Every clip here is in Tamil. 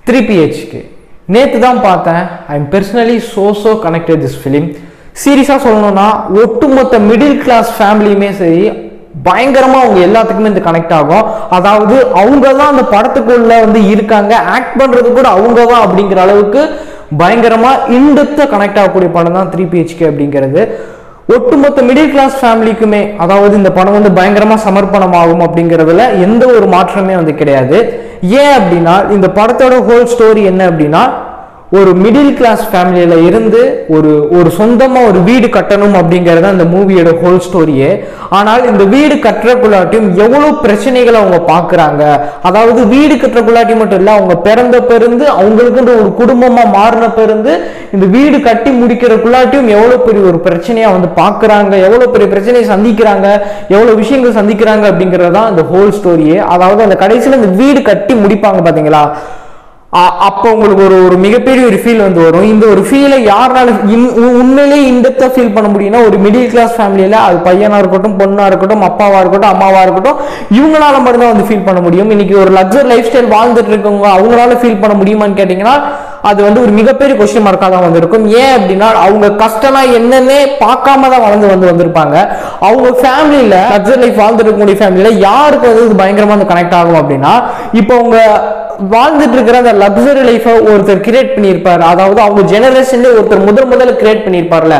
3PHK நேற்று தான் பார்த்தேன். I am personally so connected this film. சீரியஸாக சொல்லணும்னா ஒட்டுமொத்த மிடில் கிளாஸ் ஃபேமிலியுமே சரி பயங்கரமாக அவங்க எல்லாத்துக்குமே இந்த கனெக்ட் ஆகும். அதாவது அவங்க தான் அந்த படத்துக்குள்ள வந்து இருக்காங்க, ஆக்ட் பண்ணுறது கூட அவங்க தான் அப்படிங்கிற அளவுக்கு பயங்கரமாக இன்டெப்த்தாக கனெக்ட் ஆகக்கூடிய படம் தான் 3PHK அப்படிங்கிறது. ஒட்டுமொத்த மிடில் கிளாஸ் ஃபேமிலிக்குமே அதாவது இந்த படம் வந்து பயங்கரமாக சமர்ப்பணம் ஆகும் அப்படிங்கிறதுல எந்த ஒரு மாற்றமே வந்து கிடையாது. ஏன் அப்படின்னா இந்த படத்தோட ஹோல் ஸ்டோரி என்ன அப்படின்னா, ஒரு மிடில் கிளாஸ் ஃபேமிலியில இருந்து ஒரு சொந்தமா ஒரு வீடு கட்டணும் அப்படிங்கிறது அந்த மூவியோட ஹோல் ஸ்டோரியே. ஆனால் இந்த வீடு கட்டுறக்குள்ளாட்டியும் எவ்வளவு பிரச்சனைகளை அவங்க பாக்குறாங்க. அதாவது வீடு கட்டுறக்குள்ளாட்டி மட்டும் இல்ல, அவங்க பிறந்து அவங்களுக்குன்ற ஒரு குடும்பமா மாறின பிறந்து இந்த வீடு கட்டி முடிக்கிறக்குள்ளாட்டியும் எவ்வளவு பெரிய ஒரு பிரச்சனையா வந்து பாக்குறாங்க, எவ்வளவு பெரிய பிரச்சனையை சந்திக்கிறாங்க, எவ்வளவு விஷயங்கள் சந்திக்கிறாங்க அப்படிங்கறதுதான் இந்த ஹோல் ஸ்டோரியே. அதாவது அந்த கடைசியில இந்த வீடு கட்டி முடிப்பாங்க பாத்தீங்களா, அப்போ உங்களுக்கு ஒரு மிகப்பெரிய ஒரு ஃபீல் வந்து வரும். இந்த ஒரு ஃபீலை யாரால உண்மையிலேயே இன்டெப்தா ஃபீல் பண்ண முடியும்னா ஒரு மிடில் கிளாஸ் ஃபேமிலியில, அது பையனா இருக்கட்டும், பொண்ணா இருக்கட்டும், அப்பாவா இருக்கட்டும், அம்மாவா இருக்கட்டும், இவங்களால மட்டும்தான் வந்து ஃபீல் பண்ண முடியும். இன்னைக்கு ஒரு லக்ஸரி லைஃப் ஸ்டைல் வாழ்ந்துட்டு இருக்கவங்க அவங்களால ஃபீல் பண்ண முடியுமான்னு கேட்டீங்கன்னா அது வந்து ஒரு மிகப்பெரிய கொஸ்டின் மார்க்காக தான் வந்து இருக்கும். ஏன் அப்படின்னா அவங்க கஷ்டம்னா என்னன்னே பார்க்காம தான் வந்திருப்பாங்க. அவங்க ஃபேமிலியில லக்ஸரி லைஃப் வாழ்ந்துட்டு இருக்கக்கூடிய ஃபேமிலியில யாருக்கு வந்து இது பயங்கரமா வந்து கனெக்ட் ஆகும் அப்படின்னா, இப்போ அவங்க வாழ்ந்துட்டு இருக்கிற அந்த லக்ஸரி லைஃபை ஒருத்தர் கிரியேட் பண்ணியிருப்பாரு. அதாவது அவங்க ஜெனரேஷன்ல ஒருத்தர் முதல்ல கிரியேட் பண்ணியிருப்பார்ல,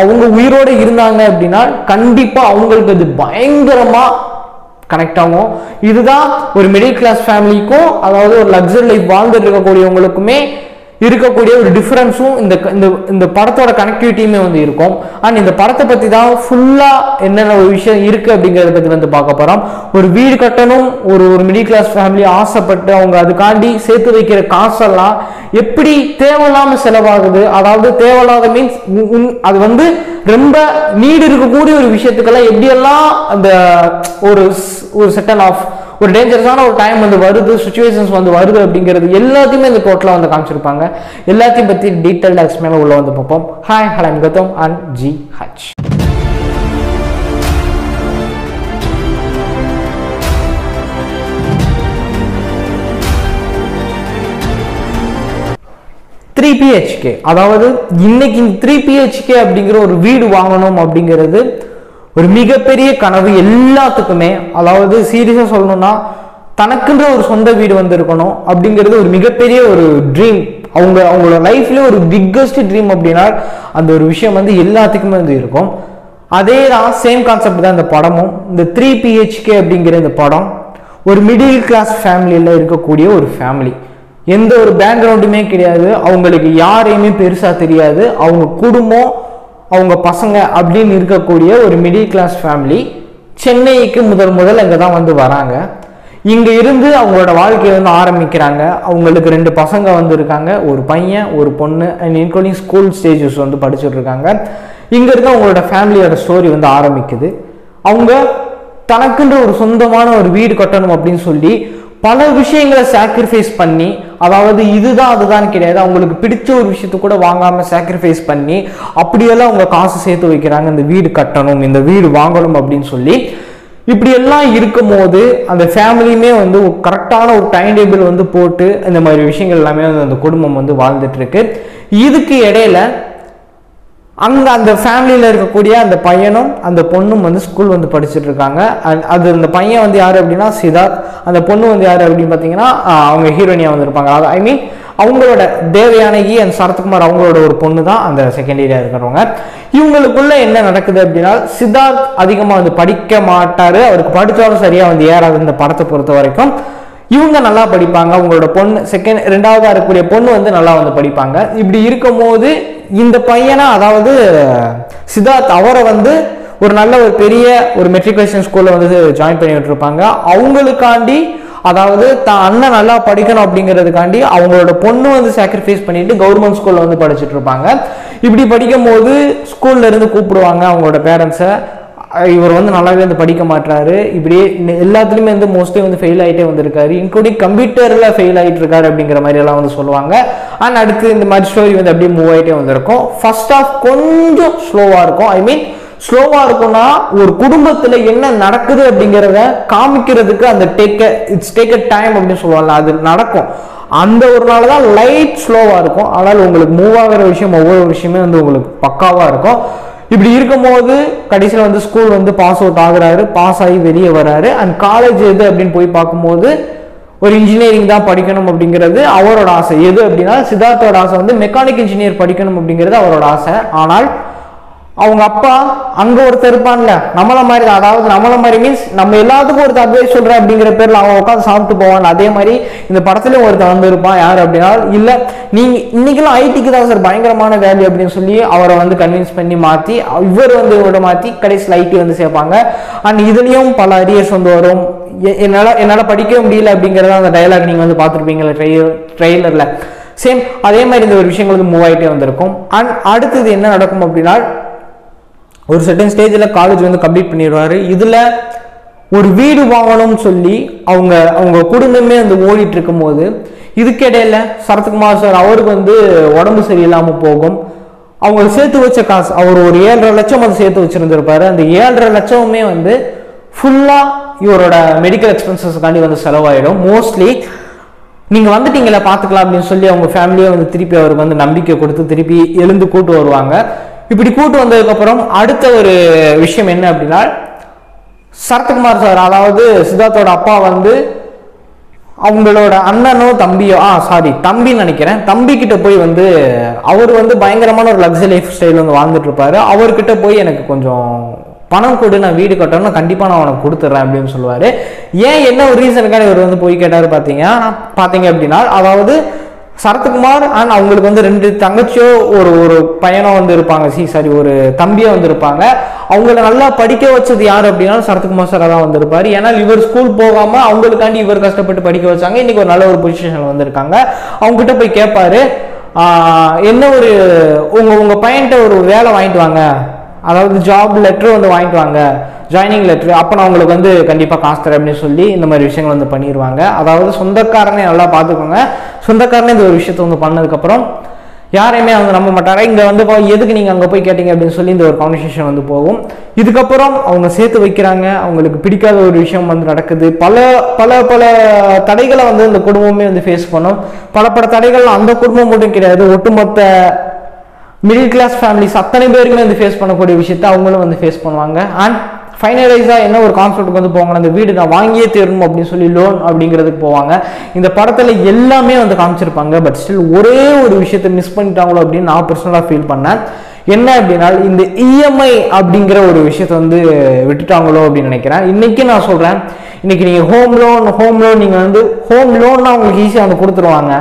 அவங்க உயிரோடு இருந்தாங்க அப்படின்னா கண்டிப்பா அவங்களுக்கு அது பயங்கரமா கனெக்ட் ஆகும். இதுதான் ஒரு மிடில் கிளாஸ் ஃபேமிலிக்கும் அதாவது ஒரு லக்ஸரி லைஃப் வாழ்ந்துட்டு இருக்கக்கூடியவங்களுக்குமே இருக்கக்கூடிய ஒரு டிஃபரன்ஸும் இந்த படத்தோட கனெக்டிவிட்டியுமே வந்து இருக்கும். அண்ட் இந்த படத்தை பத்தி தான் ஃபுல்லா என்னென்ன ஒரு விஷயம் இருக்கு அப்படிங்கறத பத்தி வந்து பார்க்க போறோம். ஒரு வீடு கட்டணும் ஒரு மிடில் கிளாஸ் ஃபேமிலி ஆசைப்பட்டு அவங்க அதுக்காண்டி சேர்த்து வைக்கிற காசெல்லாம் எப்படி தேவையில்லாம செலவாகுது. அதாவது தேவையில்லாத மீன்ஸ் அது வந்து ரொம்ப நீடு இருக்கக்கூடிய ஒரு விஷயத்துக்கெல்லாம் எப்படியெல்லாம் அந்த ஒரு செகண்ட் ஆஃப் ஒரு டேஞ்சரஸான ஒரு டைம் வந்து வருது, சிச்சுவேஷன்ஸ் வந்து வருது அப்படிங்கிறது எல்லாத்தையுமே இந்த டோட்டலாக வந்து காமிச்சிருப்பாங்க. எல்லாத்தையும் பற்றி டீட்டெயில்டாக எக்ஸ்பிளைன் உள்ள வந்து பார்ப்போம். Hi, hello, I'm Gautham and GH. அதாவது இன்னைக்கு 3PHK அப்படிங்கிற ஒரு வீடு வாங்கணும் அப்படிங்கிறது ஒரு மிகப்பெரிய கனவு எல்லாத்துக்குமே. அதாவது சீரியஸா சொல்லணும்னா தனக்குன்ற ஒரு சொந்த வீடு வந்து இருக்கணும் அப்படிங்கிறது ஒரு மிகப்பெரிய ஒரு ட்ரீம். அவங்களோட லைஃப்ல ஒரு பிக்கஸ்ட் ட்ரீம் அப்படின்னா அந்த ஒரு விஷயம் வந்து எல்லாத்துக்குமே வந்து இருக்கும். அதே தான் சேம் கான்செப்ட் தான் இந்த படமும். இந்த 3PHK அப்படிங்கிற இந்த படம் ஒரு மிடில் கிளாஸ் ஃபேமிலியில இருக்கக்கூடிய ஒரு ஃபேமிலி. எந்த ஒரு பேக்ரவுண்டுமே கிடையாது, அவங்களுக்கு யாரையுமே பெருசா தெரியாது, அவங்க குடும்பம் அவங்க பசங்க அப்படின்னு இருக்கக்கூடிய ஒரு மிடில் கிளாஸ் ஃபேமிலி சென்னைக்கு முதல் அங்கே தான் வந்து வராங்க. இங்கே இருந்து அவங்களோட வாழ்க்கையை வந்து ஆரம்பிக்கிறாங்க. அவங்களுக்கு 2 பசங்க வந்து இருக்காங்க, ஒரு பையன் ஒரு பொண்ணு, அண்ட் இன்க்ளூடிங் ஸ்கூல் ஸ்டேஜஸ் வந்து படிச்சுட்டு இருக்காங்க. இங்கே இருக்க அவங்களோட ஃபேமிலியோட ஸ்டோரி வந்து ஆரம்பிக்குது. அவங்க தனக்குன்ற ஒரு சொந்தமான ஒரு வீடு கட்டணும் அப்படின்னு சொல்லி பல விஷயங்களை சாக்ரிஃபைஸ் பண்ணி, அதாவது இதுதான் அதுதான் கிடையாது, அவங்களுக்கு பிடிச்ச ஒரு விஷயத்த கூட வாங்காம சாக்ரிஃபைஸ் பண்ணி அப்படியெல்லாம் அவங்க காசு சேர்த்து வைக்கிறாங்க. இந்த வீடு கட்டணும், இந்த வீடு வாங்கணும் அப்படின்னு சொல்லி. இப்படி எல்லாம் இருக்கும் போது அந்த ஃபேமிலியுமே வந்து கரெக்டான ஒரு டைம் டேபிள் வந்து போட்டு இந்த மாதிரி விஷயங்கள் எல்லாமே வந்து அந்த குடும்பம் வந்து வாழ்ந்துட்டு இருக்கு. இதுக்கு இடையில அந்த ஃபேமிலியில இருக்கக்கூடிய அந்த பையனும் அந்த பொண்ணும் வந்து ஸ்கூல் வந்து படிச்சுட்டு இருக்காங்க. அது அந்த பையன் வந்து யாரு அப்படின்னா சித்தார்த், அந்த பொண்ணு வந்து யாரு அப்படின்னு பார்த்தீங்கன்னா அவங்க ஹீரோயினியா வந்து இருப்பாங்க. ஐ மீன் அவங்களோட தேவயானகி அண்ட் சரத்குமார் அவங்களோட ஒரு பொண்ணு தான் அந்த செகண்ட் இயரா இருக்கிறவங்க. இவங்களுக்குள்ள என்ன நடக்குது அப்படின்னா, சித்தார்த் அதிகமாக வந்து படிக்க மாட்டாரு, அவருக்கு படித்தாலும் சரியா வந்து ஏறாது இந்த படத்தை பொறுத்த வரைக்கும். இவங்க நல்லா படிப்பாங்க, அவங்களோட பொண்ணு ரெண்டாவதா இருக்கக்கூடிய பொண்ணு வந்து நல்லா வந்து படிப்பாங்க. இப்படி இருக்கும் போது இந்த பையனை அதாவது சித்தார்த் அவரை வந்து ஒரு நல்ல ஒரு பெரிய ஒரு மெட்ரிகுலேஷன் ஸ்கூல்ல வந்து ஜாயின் பண்ணி விட்டுருப்பாங்க. அவங்களுக்காண்டி அதாவது தான் அண்ணன் நல்லா படிக்கணும் அப்படிங்கிறதுக்காண்டி அவங்களோட பொண்ணு வந்து சாக்ரிஃபைஸ் பண்ணிட்டு கவர்மெண்ட் ஸ்கூல்ல வந்து படிச்சுட்டு இருப்பாங்க. இப்படி படிக்கும் போது ஸ்கூல்ல இருந்து கூப்பிடுவாங்க அவங்களோட பேரண்ட்ஸை, இவர் வந்து நல்லாவே வந்து படிக்க மாட்டாரு, இப்படியே எல்லாத்துலயுமே வந்து மோஸ்ட்லி வந்து ஃபெயில் ஆகிட்டே வந்திருக்காரு, இன்க்ளூடிங் கம்ப்யூட்டர்ல ஃபெயில் ஆகிட்டு இருக்காரு அப்படிங்கிற மாதிரி எல்லாம் வந்து சொல்லுவாங்க. அண்ட் அடுத்து இந்த மாதிரி ஸ்டோரி வந்து அப்படியே மூவ் ஆகிட்டே வந்திருக்கும். ஃபர்ஸ்ட் ஆஃப் கொஞ்சம் ஸ்லோவா இருக்கும். ஐ மீன் ஸ்லோவா இருக்கும்னா ஒரு குடும்பத்துல என்ன நடக்குது அப்படிங்கிறத காமிக்கிறதுக்கு அந்த டேக் டைம் அப்படின்னு சொல்லுவாங்க, அது நடக்கும். அந்த ஒரு நாள் தான் லைட் ஸ்லோவாக இருக்கும். ஆனால் உங்களுக்கு மூவ் ஆகிற விஷயம் ஒவ்வொரு விஷயமே வந்து உங்களுக்கு பக்காவாக இருக்கும். இப்படி இருக்கும்போது கடைசியில் வந்து ஸ்கூல் வந்து பாஸ் அவுட் ஆகுறாரு, பாஸ் ஆகி வெளியே வராரு. அண்ட் காலேஜ் எது அப்படின்னு போய் பார்க்கும்போது ஒரு இன்ஜினியரிங் தான் படிக்கணும் அப்படிங்கிறது அவரோட ஆசை. எது அப்படின்னா சித்தார்த்தோட ஆசை வந்து மெக்கானிக் இன்ஜினியர் படிக்கணும் அப்படிங்கிறது அவரோட ஆசை. ஆனால் அவங்க அப்பா அங்க ஒருத்தர் இருப்பான்ல நம்மள மாதிரி, அதாவது நம்மள மாதிரி மீன்ஸ் நம்ம எல்லாத்துக்கும் ஒருத்தர் அட்வைஸ் சொல்றேன் அப்படிங்கிற பேர்ல அவன் உட்காந்து சாப்பிட்டு போவான். அதே மாதிரி இந்த படத்துலயும் ஒருத்தர் வந்து இருப்பான். யார் அப்படின்னா, இல்ல நீங்க இன்னைக்கெல்லாம் ஐடிக்கு தான் சார் பயங்கரமான வேல்யூ அப்படின்னு சொல்லி அவரை வந்து கன்வின்ஸ் பண்ணி மாத்தி இவர் வந்து இவரோட மாத்தி கடைசியில் ஐடி வந்து சேர்ப்பாங்க. அண்ட் இதுலயும் பல அரியர்ஸ் வந்து வரும். என்னால படிக்க முடியல அப்படிங்கறத அந்த டயலாக் நீங்க வந்து பார்த்துருப்பீங்களா ட்ரெய்லர்ல. சேம் அதே மாதிரி இந்த ஒரு விஷயங்கள் வந்து மூவ் ஆகிட்டே வந்திருக்கும். அண்ட் அடுத்தது என்ன நடக்கும் அப்படின்னா, ஒரு செகண்ட் ஸ்டேஜில் காலேஜ் வந்து கம்ப்ளீட் பண்ணிடுவாரு. இதில் ஒரு வீடு வாங்கணும்னு சொல்லி அவங்க குடும்பமே வந்து ஓடிட்டு இருக்கும் போது இதுக்கிடையில சரத்குமார் சார் அவருக்கு வந்து உடம்பு சரியில்லாமல் போகும். அவங்க சேர்த்து வச்ச காசு அவர் ஒரு 7.5 லட்சம் வந்து சேர்த்து வச்சிருந்திருப்பாரு. அந்த 7.5 லட்சமுமே வந்து ஃபுல்லாக இவரோட மெடிக்கல் எக்ஸ்பென்சஸ்க்காண்டி வந்து செலவாயிடும். மோஸ்ட்லி நீங்கள் வந்துட்டீங்களா பார்த்துக்கலாம் அப்படின்னு சொல்லி அவங்க ஃபேமிலியை வந்து திருப்பி அவருக்கு வந்து நம்பிக்கை கொடுத்து திருப்பி எழுந்து கூட்டு வருவாங்க. இப்படி கூட்டு வந்ததுக்கப்புறம் அடுத்த ஒரு விஷயம் என்ன அப்படின்னா, சரத்குமார் சார் அதாவது சித்தார்த்தோட அப்பா வந்து அவங்களோட அண்ணனோ தம்பியோ தம்பின்னு நினைக்கிறேன், தம்பி கிட்ட போய் வந்து அவர் வந்து பயங்கரமான ஒரு லக்ஸரி லைஃப் ஸ்டைல் வந்து வாழ்ந்துட்டு இருப்பாரு. அவர்கிட்ட போய் எனக்கு கொஞ்சம் பணம் கொடு, நான் வீடு கட்டணும், கண்டிப்பாக நான் உனக்கு கொடுத்துட்றேன் அப்படின்னு சொல்லுவார். ஏன் என்ன ஒரு ரீசனுக்காக இவர் வந்து போய் கேட்டார் பார்த்தீங்க அப்படின்னா, அதாவது சரத்குமார் அண்ட் அவங்களுக்கு வந்து 2 தங்கச்சியோ ஒரு பையனோ வந்து இருப்பாங்க, ஒரு தம்பியோ வந்து இருப்பாங்க. அவங்கள நல்லா படிக்க வச்சது யார் அப்படின்னா சரத்குமார் சார் தான் வந்திருப்பாரு. ஏன்னா இவர் ஸ்கூல் போகாம அவங்களுக்காண்டி இவர் கஷ்டப்பட்டு படிக்க வச்சாங்க. இன்னைக்கு ஒரு நல்ல ஒரு பொசிஷன்ல வந்திருக்காங்க. அவங்க கிட்ட போய் கேட்பாரு, என்ன ஒரு உங்க பையன்கிட்ட ஒரு வேலை வாங்கிட்டு வாங்க, அதாவது ஜாப் லெட்டர் வந்து வாங்கிட்டு வாங்க, ஜாயினிங் லெட்டர், அப்போ நான் உங்களுக்கு வந்து கண்டிப்பாக காசு தரேன் அப்படின்னு சொல்லி இந்த மாதிரி விஷயங்கள் வந்து பண்ணிடுவாங்க. அதாவது சொந்தக்காரனே நல்லா பார்த்துக்கோங்க, சொந்தக்காரனே இந்த ஒரு விஷயத்த வந்து பண்ணதுக்கப்புறம் யாரையுமே அவங்க நம்ப மாட்டாங்க. இங்கே வந்து எதுக்கு நீங்கள் அங்கே போய் கேட்டீங்க அப்படின்னு சொல்லி இந்த ஒரு கான்வர்சேஷன் வந்து போகும். இதுக்கப்புறம் அவங்க சேர்த்து வைக்கிறாங்க, அவங்களுக்கு பிடிக்காத ஒரு விஷயம் வந்து நடக்குது. பல பல பல தடைகளை வந்து இந்த குடும்பமே வந்து ஃபேஸ் பண்ணும். பல தடைகள் அந்த குடும்பம் மட்டும் கிடையாது, ஒட்டுமொத்த மிடில் கிளாஸ் ஃபேமிலிஸ் அத்தனை பேருக்குமே வந்து ஃபேஸ் பண்ணக்கூடிய விஷயத்த அவங்களும் வந்து ஃபேஸ் பண்ணுவாங்க. அண்ட் ஃபைனலைஸாக என்ன ஒரு கான்செப்ட்டுக்கு வந்து போவாங்க, அந்த வீடு நான் வாங்கியே தீரணும் அப்படின்னு சொல்லி லோன் அப்படிங்கிறதுக்கு போவாங்க. இந்த படத்தில் எல்லாமே வந்து காமிச்சிருப்பாங்க. பட் ஸ்டில் ஒரே ஒரு விஷயத்தை மிஸ் பண்ணிட்டாங்களோ அப்படின்னு நான் பர்சனலாக ஃபீல் பண்ணேன். என்ன அப்படின்னா, இந்த இஎம்ஐ அப்படிங்கிற ஒரு விஷயத்த வந்து விட்டுட்டாங்களோ அப்படின்னு நினைக்கிறேன். இன்னைக்கு நான் சொல்கிறேன், இன்னைக்கு நீங்கள் ஹோம் லோன் நீங்கள் வந்து ஹோம் லோன்னா உங்களுக்கு ஈஸியாக வந்து கொடுத்துருவாங்க.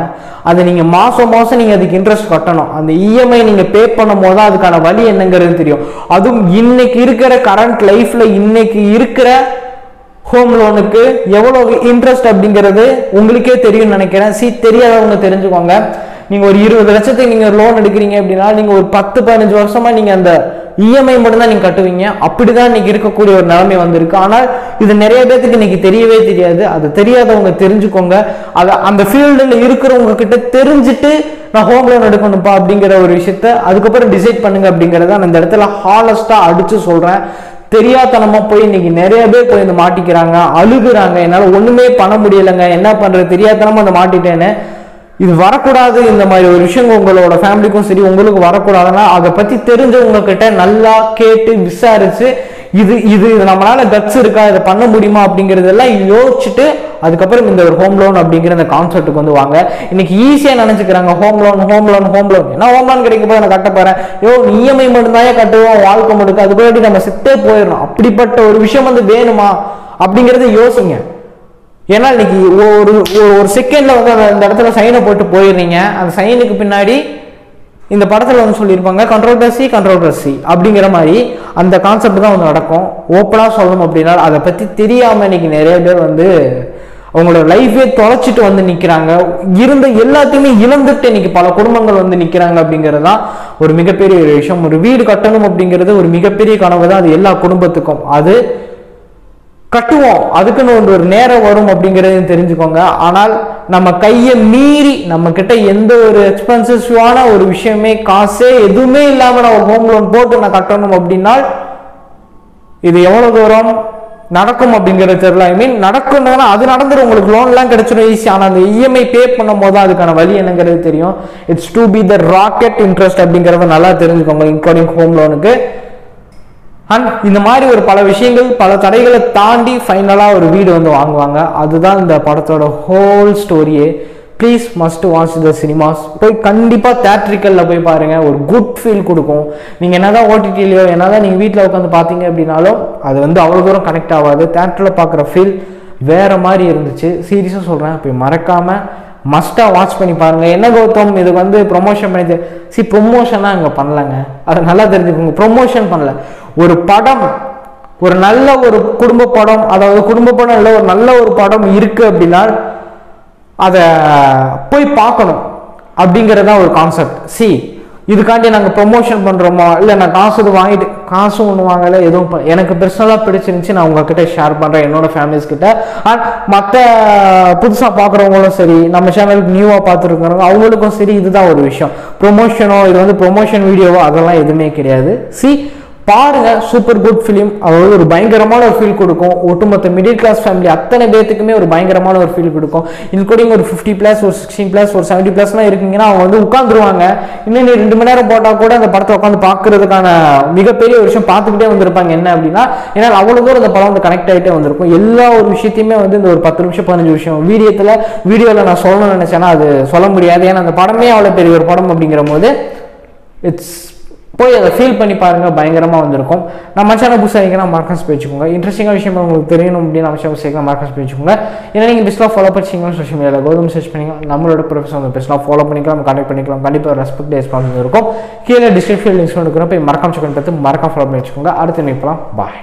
அதை நீங்கள் மாதம் நீங்கள் அதுக்கு இன்ட்ரெஸ்ட் கட்டணும். அந்த இஎம்ஐ நீங்கள் பே பண்ணும் போது தான் அதுக்கான வழி என்னங்கிறது தெரியும். அதுவும் இன்னைக்கு இருக்கிற கரண்ட் லைஃப்பில் இன்னைக்கு இருக்கிற ஹோம் லோனுக்கு எவ்வளோ இன்ட்ரெஸ்ட் அப்படிங்கிறது உங்களுக்கே தெரியும்னு நினைக்கிறேன். தெரியாதவங்க தெரிஞ்சுக்கோங்க. நீங்கள் ஒரு 20 லட்சத்துக்கு நீங்கள் லோன் எடுக்கிறீங்க அப்படின்னா நீங்கள் ஒரு 10-15 வருஷமா நீங்கள் அந்த இஎம்ஐ மட்டும்தான் நீங்கள் கட்டுவீங்க. அப்படிதான் இன்னைக்கு இருக்கக்கூடிய ஒரு நிலைமை வந்திருக்கு. ஆனால் இது நிறைய பேருக்கு இன்னைக்கு தெரியவே தெரியாது. அது தெரியாதவங்க தெரிஞ்சுக்கோங்க. அதை அந்த ஃபீல்டில் இருக்கிறவங்க கிட்ட தெரிஞ்சுட்டு நான் ஹோம் லோன் எடுக்கணும்ப்பா அப்படிங்கிற ஒரு விஷயத்த அதுக்கப்புறம் டிசைட் பண்ணுங்க அப்படிங்கிறத நான் இந்த இடத்துல ஹானஸ்டா அடிச்சு சொல்றேன். தெரியாதனமா போய் இன்னைக்கு நிறைய பேர் போய் இந்த மாட்டிக்கிறாங்க, அழுகுறாங்க, என்னால ஒண்ணுமே பண்ண முடியலைங்க, என்ன பண்றது, தெரியாதனமா அந்த மாட்டிட்டேன்னு. இது வரக்கூடாது. இந்த மாதிரி ஒரு விஷயம் உங்களோட ஃபேமிலிக்கும் சரி உங்களுக்கு வரக்கூடாதுன்னா அதை பத்தி தெரிஞ்சவங்க கிட்ட நல்லா கேட்டு விசாரிச்சு இது நம்மளால கட்ஸ் இருக்கா, இதை பண்ண முடியுமா அப்படிங்கறதெல்லாம் யோசிச்சுட்டு அதுக்கப்புறம் இந்த ஒரு ஹோம் லோன் அப்படிங்கிற அந்த கான்செப்டுக்கு வந்து வாங்க. இன்னைக்கு ஈஸியா நினைச்சுக்கிறாங்க ஹோம் லோன் என்ன ஹோம் லோன் கிடைக்கும் போது நான் கட்ட போறேன், இஎம்ஐ மட்டும்தான் கட்டுவோம், வாழ்க்கை முடுக்கு அதுக்கு நம்ம செத்தே போயிடணும். அப்படிப்பட்ட ஒரு விஷயம் வந்து வேணுமா அப்படிங்கறத யோசிங்க. ஏன்னா இன்னைக்கு ஒரு செகண்ட்ல வந்து அந்த இடத்துல சைனை போட்டு போயிடுறீங்க. அந்த சைனுக்கு பின்னாடி இந்த படத்துல வந்து சொல்லியிருப்பாங்க கண்ட்ரோவர்சி அப்படிங்கிற மாதிரி அந்த கான்செப்ட் தான் வந்து நடக்கும். ஓப்பனா சொல்லணும் அப்படின்னா அதை பத்தி தெரியாம இன்னைக்கு நிறைய பேர் வந்து அவங்களோட லைஃபே தொலைச்சிட்டு வந்து நிக்கிறாங்க. இருந்த எல்லாத்தையுமே இழந்துட்டு இன்னைக்கு பல குடும்பங்கள் வந்து நிக்கிறாங்க அப்படிங்கிறது தான் ஒரு மிகப்பெரிய ஒரு விஷயம். ஒரு வீடு கட்டணும் அப்படிங்கிறது ஒரு மிகப்பெரிய கனவு தான், அது எல்லா குடும்பத்துக்கும். அது கட்டுவோம், அதுக்குன்னு ஒரு நேரம் வரும் அப்படிங்கிறதையும் தெரிஞ்சுக்கோங்க. ஆனால் நம்ம கையை மீறி நம்ம கிட்ட எந்த ஒரு எக்ஸ்பென்சிவான ஒரு விஷயமே காசே எதுவுமே இல்லாம நான் ஹோம் லோன் போட்டு நான் கட்டணும் அப்படின்னா இது எவ்வளவு தூரம் நடக்கும் அப்படிங்கிறது தெரியல. ஐ மீன் நடக்கும்னா அது நடந்துடும், உங்களுக்கு லோன்லாம் கிடைச்சிடும் ஈஸி. ஆனால் அந்த இஎம்ஐ பே பண்ணும் போது அதுக்கான வழி என்னங்கிறது தெரியும். It's to be the rocket interest அப்படிங்கிறத நல்லா தெரிஞ்சுக்கோங்க, இன்க்ளூடிங் ஹோம் லோனுக்கு. அண்ட் இந்த மாதிரி ஒரு பல விஷயங்கள் பல தடைகளை தாண்டி ஃபைனலாக ஒரு வீடு வந்து வாங்குவாங்க. அதுதான் இந்த படத்தோட ஹோல் ஸ்டோரியே. Please must watch the cinemas. போய் கண்டிப்பாக தேட்ரிக்கலில் போய் பாருங்கள், ஒரு குட் ஃபீல் கொடுக்கும். நீங்கள் என்னதான் ஓடிடிலையோ என்னதான் நீங்கள் வீட்டில் உட்காந்து பார்த்தீங்க அப்படின்னாலும் அது வந்து அவ்வளோ தூரம் கனெக்ட் ஆகாது. தேட்டரில் பார்க்குற ஃபீல் வேறு மாதிரி இருந்துச்சு. சீரியஸாக சொல்கிறேன், போய் மறக்காமல் மஸ்ட்டாக வாட்ச் பண்ணி பாருங்கள். என்ன கௌதம் இது வந்து ப்ரொமோஷன் பண்ணி ப்ரொமோஷனாக இங்கே பண்ணலங்க, அதை நல்லா தெரிஞ்சுக்கோங்க. ப்ரொமோஷன் பண்ணல, ஒரு படம், ஒரு நல்ல ஒரு குடும்ப படம், அதாவது குடும்ப படம் இல்லை ஒரு நல்ல ஒரு படம் இருக்குது அப்படின்னா அதை போய் பார்க்கணும் அப்படிங்கிறதான் ஒரு கான்செப்ட். இதுக்காண்டி நாங்கள் ப்ரொமோஷன் பண்ணுறோமா, இல்லை நான் காசு வாங்கிட்டு காசும் ஒன்று வாங்கலை எதுவும் எனக்கு பர்சனலாக பிடிச்சிருந்துச்சு, நான் உங்ககிட்ட ஷேர் பண்ணுறேன் என்னோட ஃபேமிலிஸ் கிட்ட. அண்ட் மற்ற புதுசாக பார்க்குறவங்களும் சரி, நம்ம சேனலுக்கு நியூவாக பார்த்துருக்கிறவங்க அவங்களுக்கும் சரி, இதுதான் ஒரு விஷயம். ப்ரொமோஷனோ இது வந்து ப்ரொமோஷன் வீடியோவோ அதெல்லாம் எதுவுமே கிடையாது. பாருங்க, சூப்பர் குட் ஃபிலிம். அதாவது ஒரு பயங்கரமான ஒரு ஃபீல் கொடுக்கும். ஒட்டுமொத்த மிடில் கிளாஸ் ஃபேமிலி அத்தனை பேத்துக்குமே ஒரு பயங்கரமான ஒரு ஃபீல் கொடுக்கும். இன்க்ளூடிங் ஒரு 50+, ஒரு 16+, ஒரு 70+லாம் இருக்கீங்கன்னா அவங்க வந்து உட்காந்துருவாங்க. இன்னும் 2 மணி நேரம் போட்டால் கூட அந்த படத்தை உட்காந்து பார்க்கறதுக்கான மிகப்பெரிய ஒரு விஷயம் பார்த்துக்கிட்டே வந்திருப்பாங்க. என்ன அப்படின்னா, ஏன்னா அவ்வளோ தூரம் அந்த படம் வந்து கனெக்ட் ஆகிட்டே வந்திருக்கும். எல்லா ஒரு விஷயத்தையுமே வந்து இந்த ஒரு 10 நிமிஷம் 15 விஷயம் வீடியோவில் நான் சொல்லணும்னு நினச்சேன்னா அது சொல்ல முடியாது. ஏன்னா அந்த படமே அவ்வளோ பெரிய ஒரு படம் அப்படிங்கிற போது போய் அதை ஃபீல் பண்ணி பாருங்கள், பயங்கரமாக வந்திருக்கும். நம்ம சேனல் புதுசாக இருக்கீங்கன்னா மார்க்கஸ் பேச்சுக்கோங்க. இன்ட்ரெஸ்டிங்காக விஷயம் உங்களுக்கு தெரியணும் அப்படின்னு நம்ம சேனல் சேர்க்கலாம், மார்க்கஸ் பேச்சுக்கோங்க. ஏன்னா நீங்கள் பெஸ்ட்டாக ஃபாலோ பண்ணிச்சிங்கன்னா சோஷியல் மீடியாவில் கௌதம் சர்ச் பண்ணிக்கலாம். நம்மளோட ப்ரொஃபஷன் வந்து பெஸ்ட்டாக ஃபாலோ பண்ணிக்கலாம், கான்டாக்ட் பண்ணிக்கலாம். கண்டிப்பாக ரெஸ்பெக்ட் ரெஸ்பான்ஸ் இருக்கும். கீழே டிஸ்கிரிப்ஷன் லிங்க்ஸ் கொடுக்குறோம், போய் மறக்காம செக் பண்ணி பார்த்து மறக்காம ஃபாலோ பண்ணி வச்சுக்கோங்க. அடுத்து நிற்பலாம். பாய்.